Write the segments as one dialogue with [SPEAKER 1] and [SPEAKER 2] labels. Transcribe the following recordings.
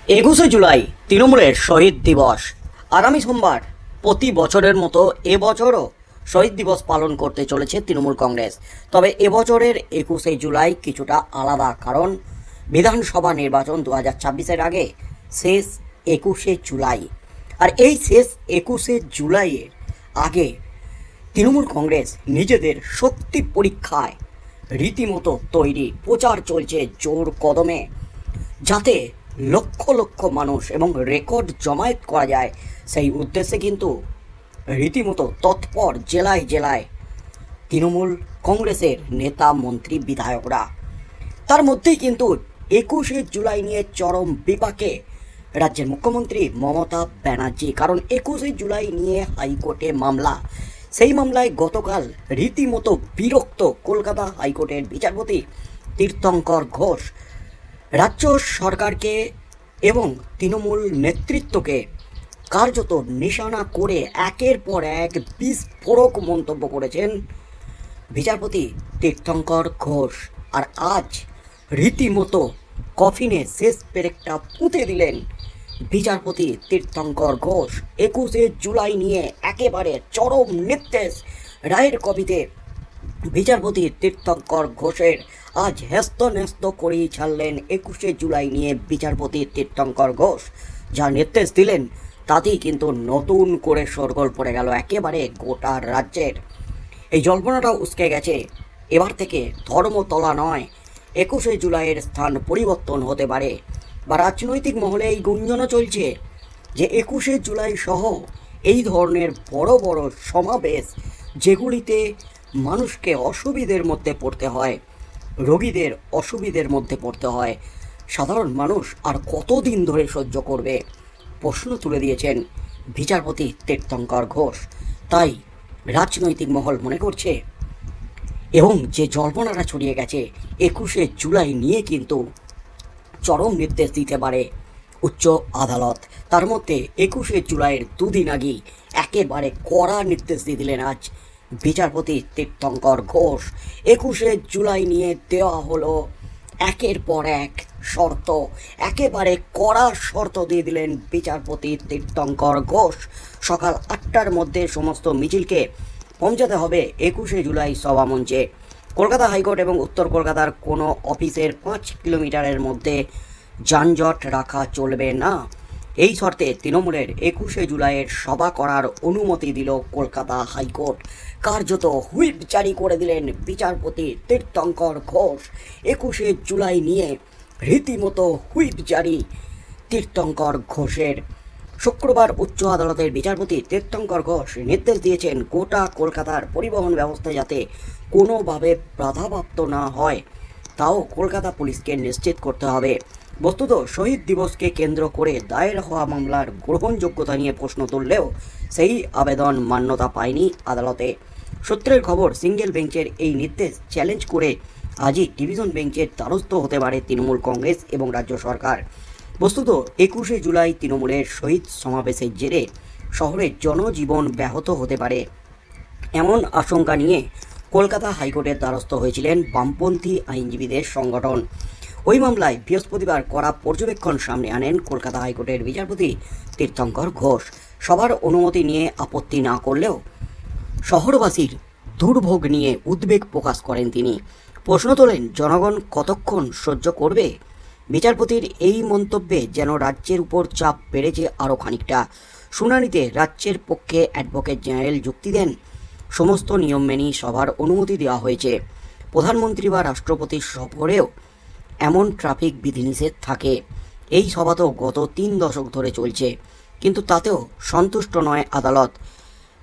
[SPEAKER 1] 21শে জুলাই তৃণমূলের শহীদ দিবস। আগামী সোমবার প্রতি বছরের মতো এবছরও শহীদ দিবস পালন করতে চলেছে তৃণমূল কংগ্রেস। তবে এবছরের 21শে জুলাই কিছুটা আলাদা, কারণ বিধানসভা নির্বাচন 2026-এর আগে শেষ 21শে জুলাই। আর এই শেষ 21শে জুলাইয়ের আগে তৃণমূল কংগ্রেস নিজেদের শক্তি পরীক্ষায় রীতিমতো তৈরি। প্রচার চলছে জোর কদমে, যাতে লক্ষ লক্ষ মানুষ এবং রেকর্ড জমায়েত করা যায়। সেই উদ্দেশ্যে কিন্তু রীতিমতো তৎপর জেলায় জেলায় তৃণমূল কংগ্রেসের নেতা মন্ত্রী বিধায়করা। তার মধ্যেই কিন্তু 21শে জুলাই নিয়ে চরম বিপাকে রাজ্যের মুখ্যমন্ত্রী মমতা ব্যানার্জি, কারণ 21শে জুলাই নিয়ে হাইকোর্টে মামলা। সেই মামলায় গতকাল রীতিমতো বিরক্ত কলকাতা হাইকোর্টের বিচারপতি তীর্থঙ্কর ঘোষ রাজ্য সরকারকে এবং তৃণমূল নেতৃত্বকে কার্যত নিশানা করে একের পর এক বিস্ফোরক মন্তব্য করেছেন বিচারপতি তীর্থঙ্কর ঘোষ। আর আজ রীতিমতো কফিনে শেষ পেরেকটা পুঁতে দিলেন বিচারপতি তীর্থঙ্কর ঘোষ। 21শে জুলাই নিয়ে একেবারে চরম নির্দেশ রায়ের কপিতে বিচারপতি তীর্থঙ্কর ঘোষের আজ হেস্ত ন্যস্ত করেই ছাড়লেন 21শে জুলাই নিয়ে বিচারপতি তীর্থঙ্কর ঘোষ। যা নির্দেশ দিলেন তাতেই কিন্তু নতুন করে শোরগোল পড়ে গেল একেবারে গোটা রাজ্যের। এই জল্পনাটাও উস্কে গেছে, এবার থেকে ধর্মতলা নয়, 21শে জুলাইয়ের স্থান পরিবর্তন হতে পারে। বা রাজনৈতিক মহলে এই গুঞ্জনও চলছে যে 21শে জুলাই সহ এই ধরনের বড় বড় সমাবেশ, যেগুলিতে মানুষকে অসুবিধের মধ্যে পড়তে হয়, রোগীদের অসুবিধের মধ্যে পড়তে হয়, সাধারণ মানুষ আর কতদিন ধরে সহ্য করবে, প্রশ্ন তুলে দিয়েছেন বিচারপতি তীর্থঙ্কর ঘোষ। তাই রাজনৈতিক মহল মনে করছে, এবং যে জল্পনাটা ছড়িয়ে গেছে 21শে জুলাই নিয়ে কিন্তু চরম নির্দেশ দিতে পারে উচ্চ আদালত। তার মধ্যে 21শে জুলাইয়ের দুদিন আগেই একেবারে কড়া নির্দেশ দিয়ে দিলেন আজ বিচারপতি তীর্থঙ্কর ঘোষ। 21শে জুলাই নিয়ে দেওয়া হলো একের পর এক শর্ত, একেবারে কড়া শর্ত দিয়ে দিলেন বিচারপতি তীর্থঙ্কর ঘোষ। সকাল 8টার মধ্যে সমস্ত মিছিলকে পৌঁছাতে হবে 21শে জুলাই সভামঞ্চে। কলকাতা হাইকোর্ট এবং উত্তর কলকাতার কোনো অফিসের 5 কিলোমিটারের মধ্যে যানজট রাখা চলবে না। এই শর্তে তৃণমূলের 21শে জুলাইয়ের সভা করার অনুমতি দিল কলকাতা হাইকোর্ট। কার্যত হুইপ জারি করে দিলেন বিচারপতি তীর্থঙ্কর ঘোষ। 21শে জুলাই নিয়ে রীতিমতো হুইপ জারি তীর্থঙ্কর ঘোষের। শুক্রবার উচ্চ আদালতের বিচারপতি তীর্থঙ্কর ঘোষ নির্দেশ দিয়েছেন গোটা কলকাতার পরিবহন ব্যবস্থা যাতে কোনোভাবে বাধাপ্রাপ্ত না হয়, তাও কলকাতা পুলিশকে নিশ্চিত করতে হবে। বস্তুত শহীদ দিবসকে কেন্দ্র করে দায়ের হওয়া মামলার গ্রহণযোগ্যতা নিয়ে প্রশ্ন তুললেও সেই আবেদন মান্যতা পায়নি আদালতে। সূত্রের খবর, সিঙ্গেল বেঞ্চের এই নির্দেশ চ্যালেঞ্জ করে আজই ডিভিশন বেঞ্চের দ্বারস্থ হতে পারে তৃণমূল কংগ্রেস এবং রাজ্য সরকার। বস্তুত 21শে জুলাই তৃণমূলের শহীদ সমাবেশের জেরে শহরের জনজীবন ব্যাহত হতে পারে, এমন আশঙ্কা নিয়ে কলকাতা হাইকোর্টের দ্বারস্থ হয়েছিলেন বামপন্থী আইনজীবীদের সংগঠন। ওই মামলায় বৃহস্পতিবার কড়া পর্যবেক্ষণ সামনে আনেন কলকাতা হাইকোর্টের বিচারপতি তীর্থঙ্কর ঘোষ। সবার অনুমতি নিয়ে আপত্তি না করলেও শহরবাসীর দুর্ভোগ নিয়ে উদ্বেগ প্রকাশ করেন তিনি। প্রশ্ন তোলেন, জনগণ কতক্ষণ সহ্য করবে? বিচারপতির এই মন্তব্যে যেন রাজ্যের উপর চাপ বেড়েছে আরও খানিকটা। শুনানিতে রাজ্যের পক্ষে অ্যাডভোকেট জেনারেল যুক্তি দেন, সমস্ত নিয়ম মেনেই সভার অনুমতি দেওয়া হয়েছে। প্রধানমন্ত্রী বা রাষ্ট্রপতির সফরেও এমন ট্রাফিক বিধিনিষেধ থাকে। এই সভা তো গত 3 দশক ধরে চলছে, কিন্তু তাতেও সন্তুষ্ট নয় আদালত।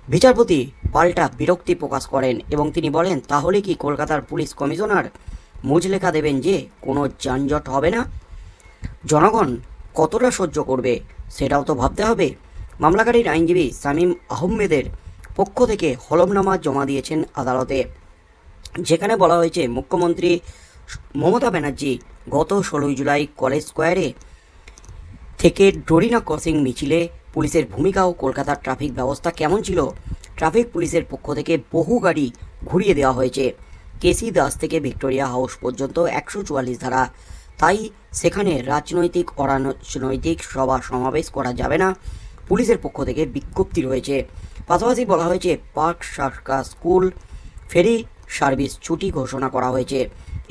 [SPEAKER 1] বিচারপতি পাল্টা বিরক্তি প্রকাশ করেন এবং তিনি বলেন, তাহলে কি কলকাতার পুলিশ কমিশনার মুচলেখা দেবেন যে কোনো যানজট হবে না? জনগণ কতটা সহ্য করবে সেটাও তো ভাবতে হবে। মামলাকারীর আইনজীবী শামীম আহমেদের পক্ষ থেকে হলফনামা জমা দিয়েছেন আদালতে, যেখানে বলা হয়েছে মুখ্যমন্ত্রী মমতা ব্যানার্জি গত 16 জুলাই কলেজ স্কোয়ারে থেকে ডোরিনা ক্রসিং মিছিলে পুলিশের ভূমিকা ও কলকাতার ট্রাফিক ব্যবস্থা কেমন ছিল। ট্রাফিক পুলিশের পক্ষ থেকে বহু গাড়ি ঘুরিয়ে দেওয়া হয়েছে। কেসি দাস থেকে ভিক্টোরিয়া হাউস পর্যন্ত 144 ধারা তাই সেখানে রাজনৈতিক অরাজনৈতিক সভা সমাবেশ করা যাবে না, পুলিশের পক্ষ থেকে বিজ্ঞপ্তি রয়েছে। পাশাপাশি বলা হয়েছে park, circus, school, ferry service ছুটি ঘোষণা করা হয়েছে।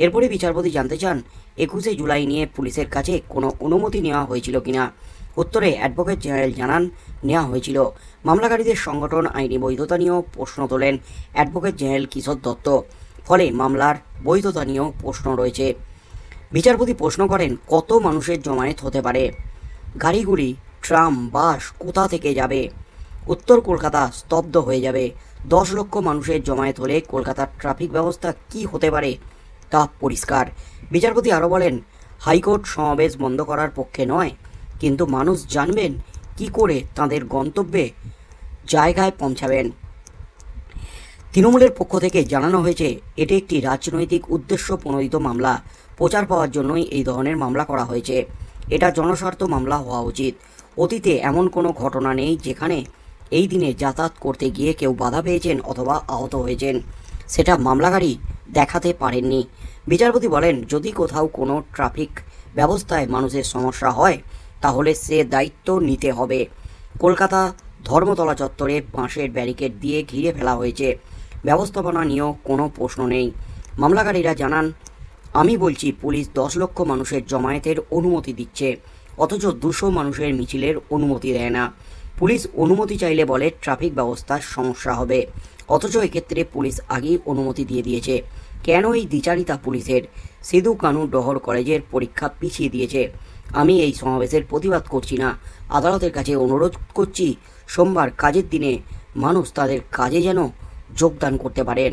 [SPEAKER 1] এরপরে বিচারপতি জানতে চান 21শে জুলাই নিয়ে পুলিশের কাছে কোনো অনুমতি নেওয়া হয়েছিল কিনা। উত্তরে অ্যাডভোকেট জেনারেল জানান নেওয়া হয়েছিল। মামলাকারীদের সংগঠন আইনি বৈধতা নিয়েও প্রশ্ন তোলেন অ্যাডভোকেট জেনারেল কিশোর দত্ত। ফলে মামলার বৈধতা নিয়েও প্রশ্ন রয়েছে। বিচারপতি প্রশ্ন করেন কত মানুষের জমায়েত হতে পারে, গাড়িগুলি, ট্রাম, বাস কোথা থেকে যাবে। উত্তর কলকাতা স্তব্ধ হয়ে যাবে। 10 লক্ষ মানুষের জমায়েত হলে কলকাতার ট্রাফিক ব্যবস্থা কি হতে পারে তা পরিষ্কার। বিচারপতি আরও বলেন হাইকোর্ট সমাবেশ বন্ধ করার পক্ষে নয়, কিন্তু মানুষ জানবেন কি করে তাদের গন্তব্যে জায়গায় পৌঁছাবেন। তৃণমূলের পক্ষ থেকে জানানো হয়েছে এটি একটি রাজনৈতিক উদ্দেশ্য প্রণোদিত মামলা। প্রচার পাওয়ার জন্যই এই ধরনের মামলা করা হয়েছে। এটা জনস্বার্থ মামলা হওয়া উচিত। অতীতে এমন কোনো ঘটনা নেই যেখানে এই দিনে যাতায়াত করতে গিয়ে কেউ বাধা পেয়েছেন অথবা আহত হয়েছেন, সেটা মামলাকারী দেখাতে পারেননি। বিচারপতি বলেন যদি কোথাও কোনো ট্রাফিক ব্যবস্থায় মানুষের সমস্যা হয় তাহলে সে দায়িত্ব নিতে হবে। কলকাতা ধর্মতলা চত্বরে বাঁশের ব্যারিকেড দিয়ে ঘিরে ফেলা হয়েছে, ব্যবস্থাপনা নিয়েও কোনো প্রশ্ন নেই। মামলাকারীরা জানান আমি বলছি পুলিশ 10 লক্ষ মানুষের জমায়েতের অনুমতি দিচ্ছে, অথচ 200 মানুষের মিছিলের অনুমতি দেয় না। পুলিশ অনুমতি চাইলে বলে ট্রাফিক ব্যবস্থার সমস্যা হবে, অথচ এক্ষেত্রে পুলিশ আগেই অনুমতি দিয়ে দিয়েছে। কেন এই দ্বিচারিতা পুলিশের? সিধু কানু ডহর কলেজের পরীক্ষা পিছিয়ে দিয়েছে। আমি এই সমাবেশের প্রতিবাদ করছি না, আদালতের কাছে অনুরোধ করছি সোমবার কাজের দিনে মানুষ তাদের কাজে যেন যোগদান করতে পারেন,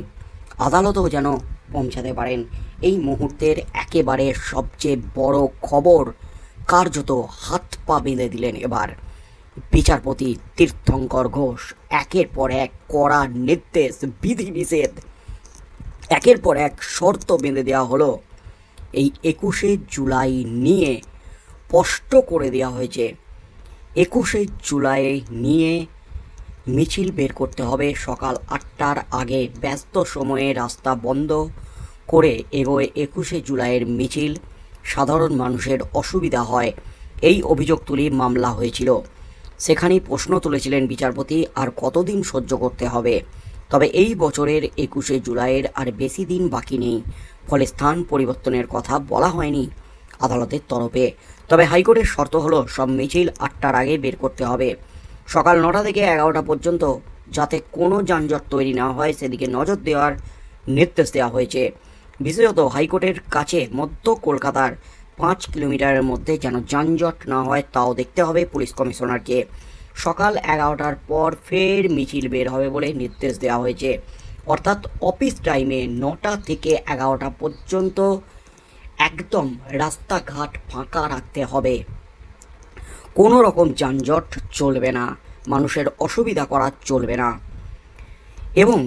[SPEAKER 1] আদালতেও যেন পৌঁছাতে পারেন। এই মুহূর্তের একেবারে সবচেয়ে বড় খবর, কার্যত হাত পা বেঁধে দিলেন এবার বিচারপতি তীর্থঙ্কর ঘোষ। একের পর এক কড়া নির্দেশ, বিধিনিষেধ, একের পর এক শর্ত বেঁধে দেওয়া হলো। এই 21শে জুলাই নিয়ে স্পষ্ট করে দেওয়া হয়েছে 21শে জুলাই নিয়ে মিছিল বের করতে হবে সকাল 8টার আগে। ব্যস্ত সময়ে রাস্তা বন্ধ করে এগোয় 21শে জুলাইয়ের মিছিল, সাধারণ মানুষের অসুবিধা হয়, এই অভিযোগ তুলে মামলা হয়েছিল। সেখানেই প্রশ্ন তুলেছিলেন বিচারপতি আর কতদিন সহ্য করতে হবে। তবে এই বছরের 21শে জুলাইয়ের আর বেশি দিন বাকি নেই, ফলে স্থান পরিবর্তনের কথা বলা হয়নি আদালতের তরফে। তবে হাইকোর্টের শর্ত হলো সব মিছিল 8টার আগে বের করতে হবে, সকাল 9টা থেকে 11টা পর্যন্ত, যাতে কোনো যানজট তৈরি না হয় সেদিকে নজর দেওয়ার নির্দেশ দেওয়া হয়েছে। বিশেষত হাইকোর্টের কাছে মধ্য কলকাতার 5 কিলোমিটারের মধ্যে যেন যানজট না হয় তাও দেখতে হবে পুলিশ কমিশনারকে। সকাল 11টার পর ফের মিছিল বের হবে বলে নির্দেশ দেওয়া হয়েছে, অর্থাৎ অফিস টাইমে 9টা থেকে 11টা পর্যন্ত একদম রাস্তাঘাট ফাঁকা রাখতে হবে। কোনো রকম যানজট চলবে না, মানুষের অসুবিধা করা চলবে না। এবং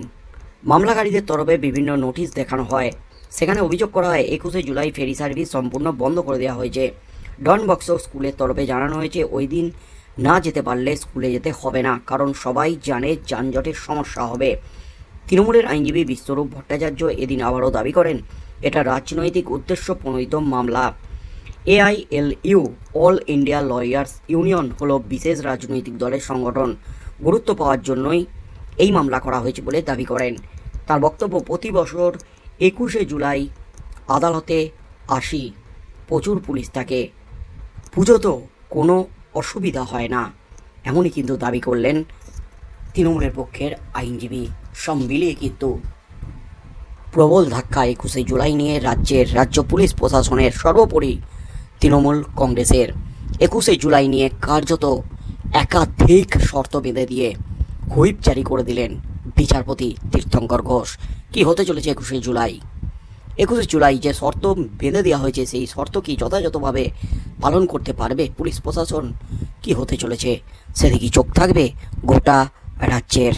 [SPEAKER 1] মামলাকারীদের তরফে বিভিন্ন নোটিশ দেখানো হয়, সেখানে অভিযোগ করা হয় 21শে জুলাই ফেরি সার্ভিস সম্পূর্ণ বন্ধ করে দেওয়া হয়েছে। ডন বক্সো স্কুলের তরফে জানানো হয়েছে ওই দিন না যেতে পারলে স্কুলে যেতে হবে না, কারণ সবাই জানে যানজটের সমস্যা হবে। তৃণমূলের আইনজীবী বিশ্বরূপ ভট্টাচার্য এদিন আবারও দাবি করেন এটা রাজনৈতিক উদ্দেশ্য প্রণোদিত মামলা। AILU all India lawyers union হলো বিশেষ রাজনৈতিক দলের সংগঠন, গুরুত্ব পাওয়ার জন্যই এই মামলা করা হয়েছে বলে দাবি করেন। তার বক্তব্য প্রতি বছর 21শে জুলাই আদালতে আসি, প্রচুর পুলিশ থাকে, পুজো তো কোনো অসুবিধা হয় না, এমনই কিন্তু দাবি করলেন তৃণমূলের পক্ষের আইনজীবী। সব মিলিয়ে কিন্তু প্রবল ধাক্কা 21শে জুলাই নিয়ে রাজ্য পুলিশ প্রশাসনের, সর্বোপরি তৃণমূল কংগ্রেসের। 21শে জুলাই নিয়ে কার্যত একাধিক শর্ত বেঁধে দিয়ে হুইপ জারি করে দিলেন বিচারপতি তীর্থঙ্কর ঘোষ। কি হতে চলেছে 21শে জুলাই? 21শে জুলাই যে শর্ত বেঁধে দেওয়া হয়েছে সেই শর্ত কি যথাযথভাবে পালন করতে পারবে পুলিশ প্রশাসন? কি হতে চলেছে সেদিকে চোখ থাকবে গোটা রাজ্যের।